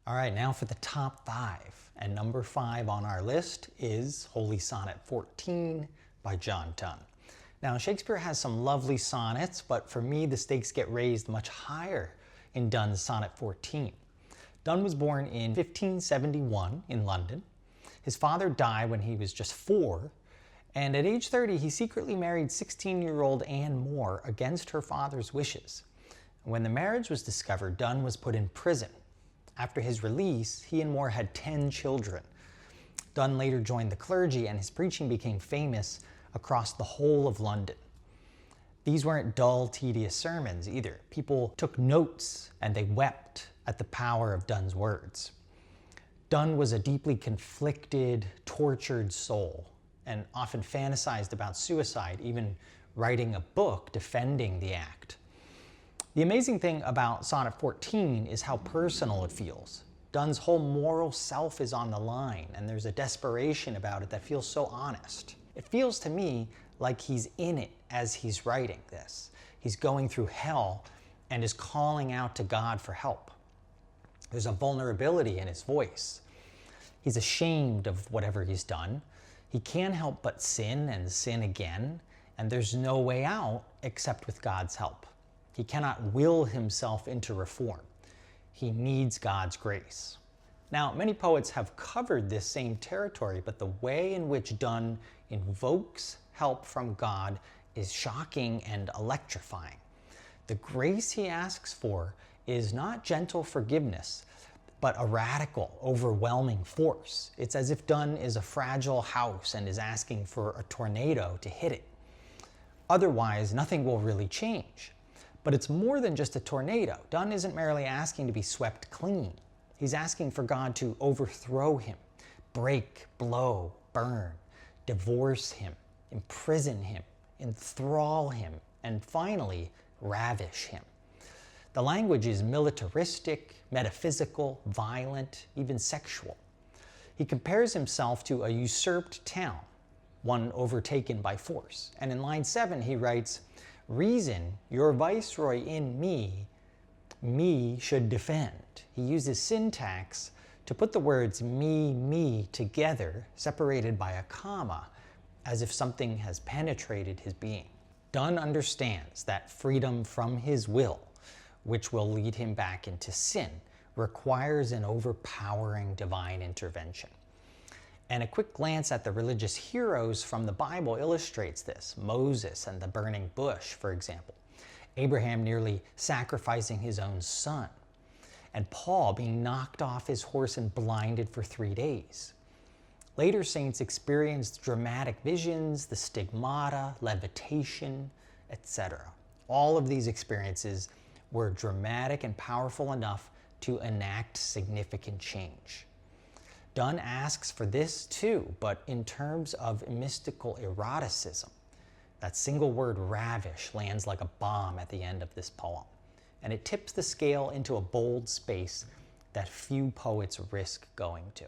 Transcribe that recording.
All right, now for the top 5. And number 5 on our list is Holy Sonnet 14 by John Donne. Now, Shakespeare has some lovely sonnets, but for me, the stakes get raised much higher in Donne's Sonnet 14. Donne was born in 1571 in London. His father died when he was just 4, and at age 30, he secretly married 16-year-old Anne More against her father's wishes. When the marriage was discovered, Donne was put in prison. After his release, he and More had 10 children. Donne later joined the clergy, and his preaching became famous across the whole of London. These weren't dull, tedious sermons either. People took notes and they wept at the power of Donne's words. Donne was a deeply conflicted, tortured soul and often fantasized about suicide, even writing a book defending the act. The amazing thing about Sonnet 14 is how personal it feels. Donne's whole moral self is on the line, and there's a desperation about it that feels so honest. It feels to me like he's in it as he's writing this. He's going through hell and is calling out to God for help. There's a vulnerability in his voice. He's ashamed of whatever he's done. He can't help but sin and sin again, and there's no way out except with God's help. He cannot will himself into reform. He needs God's grace. Now, many poets have covered this same territory, but the way in which Donne invokes help from God is shocking and electrifying. The grace he asks for is not gentle forgiveness, but a radical, overwhelming force. It's as if Donne is a fragile house and is asking for a tornado to hit it. Otherwise, nothing will really change. But it's more than just a tornado. Donne isn't merely asking to be swept clean. He's asking for God to overthrow him, break, blow, burn, divorce him, imprison him, enthrall him, and finally, ravish him. The language is militaristic, metaphysical, violent, even sexual. He compares himself to a usurped town, one overtaken by force. And in line 7, he writes, "Reason, your viceroy in me should defend." He uses syntax to put the words me together, separated by a comma, as if something has penetrated his being. Donne understands that freedom from his will, which will lead him back into sin, requires an overpowering divine intervention. And a quick glance at the religious heroes from the Bible illustrates this. Moses and the burning bush, for example. Abraham nearly sacrificing his own son. And Paul being knocked off his horse and blinded for 3 days. Later saints experienced dramatic visions, the stigmata, levitation, etc. All of these experiences were dramatic and powerful enough to enact significant change. Donne asks for this too, but in terms of mystical eroticism. That single word ravish lands like a bomb at the end of this poem, and it tips the scale into a bold space that few poets risk going to.